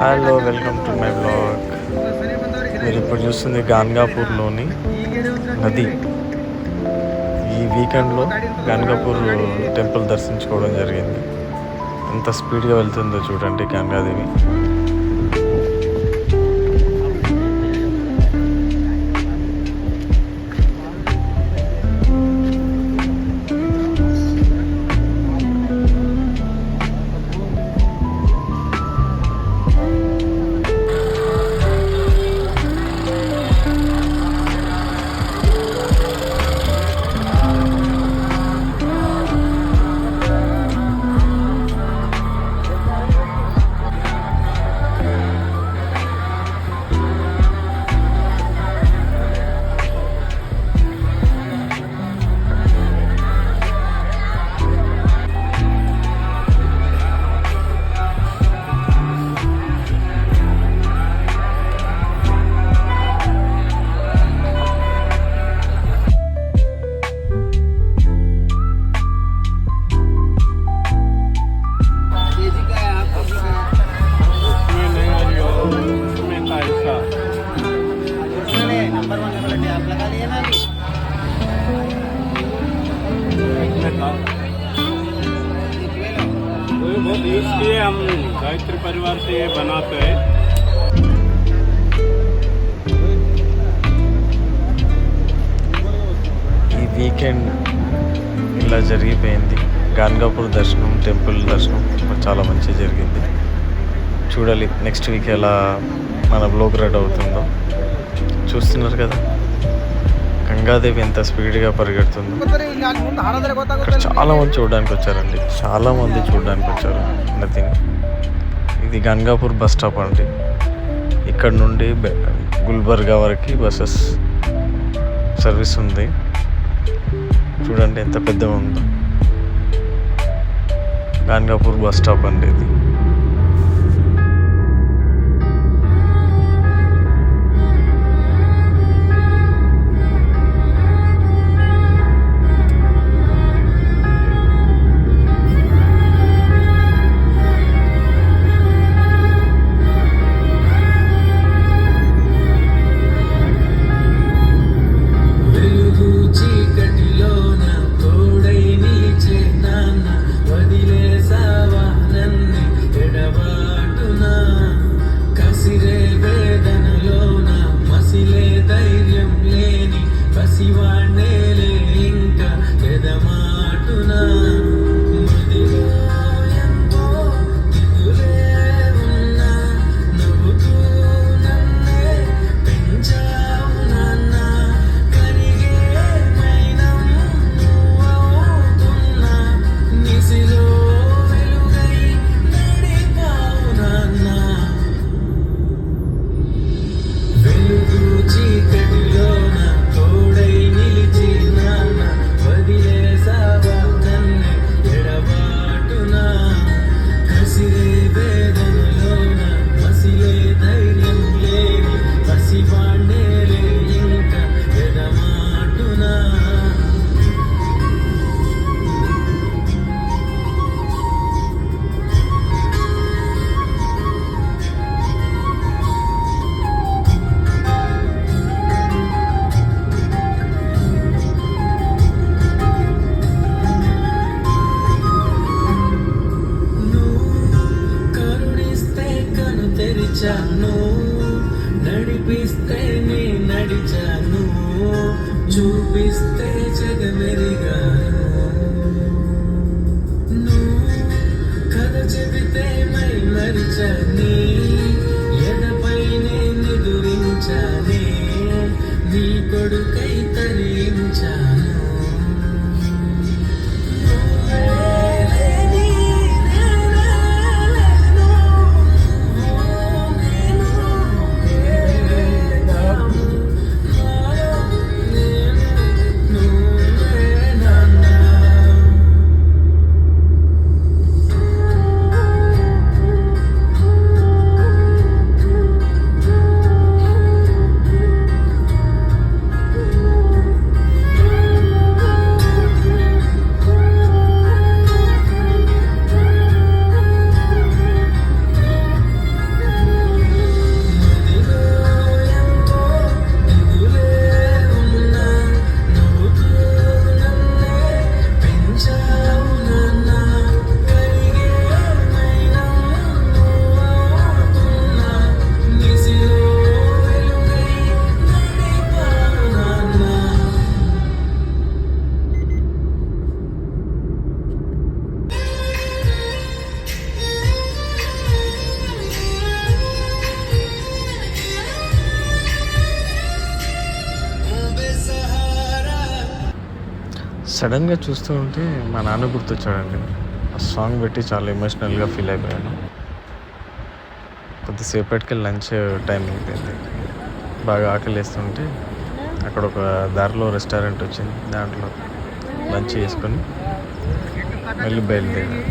Hello, welcome to my blog. మీరు ఇప్పుడు చూస్తుంది గాన్గాపూర్లోని నది. ఈ వీకెండ్లో గాన్గాపూర్ టెంపుల్ దర్శించుకోవడం జరిగింది. ఎంత స్పీడ్గా వెళ్తుందో చూడండి గంగాదేవి. इसलिए हम गायत्री परिवार से ये बनाते हैं. ఈ వీకెండ్ ఇలా జరిగిపోయింది. గాన్గాపూర్ దర్శనం, టెంపుల్ దర్శనం చాలా మంచిగా జరిగింది. చూడాలి నెక్స్ట్ వీక్ ఎలా మన బ్లాగ్ రెడీ అవుతుందో. చూస్తున్నారు కదా గంగాదేవి ఎంత స్పీడ్గా పరిగెడుతుందో. ఇక్కడ చాలామంది చూడడానికి వచ్చారండి, చాలామంది చూడడానికి వచ్చారు నదిని. ఇది గంగాపూర్ బస్ స్టాప్ అండి. ఇక్కడ నుండి గుల్బర్గా వరకు బస్సెస్ సర్వీస్ ఉంది. చూడండి ఎంత పెద్దగా ఉందో. గంగాపూర్ బస్ స్టాప్ అండి ఇది. నడిపిస్తే నే నడిచాను, చూపిస్తే జగమెరిగాను. నువ్వు కథ చెబితే మై మరిచాని, ఎదపైనే నిదురించానే, నీ కొడుకై తరించాను. సడన్గా చూస్తూ ఉంటే మా నాన్న గుర్తొచ్చాడండి. ఆ సాంగ్ పెట్టి చాలా ఎమోషనల్గా ఫీల్ అయిపోయాను. కొద్దిసేపటికి లంచ్ టైం అయిపోయింది. బాగా ఆకలేస్తుంటే అక్కడ ఒక దారిలో రెస్టారెంట్ వచ్చింది. దాంట్లో లంచ్ చేసుకొని మళ్ళీ బయలుదేరాను.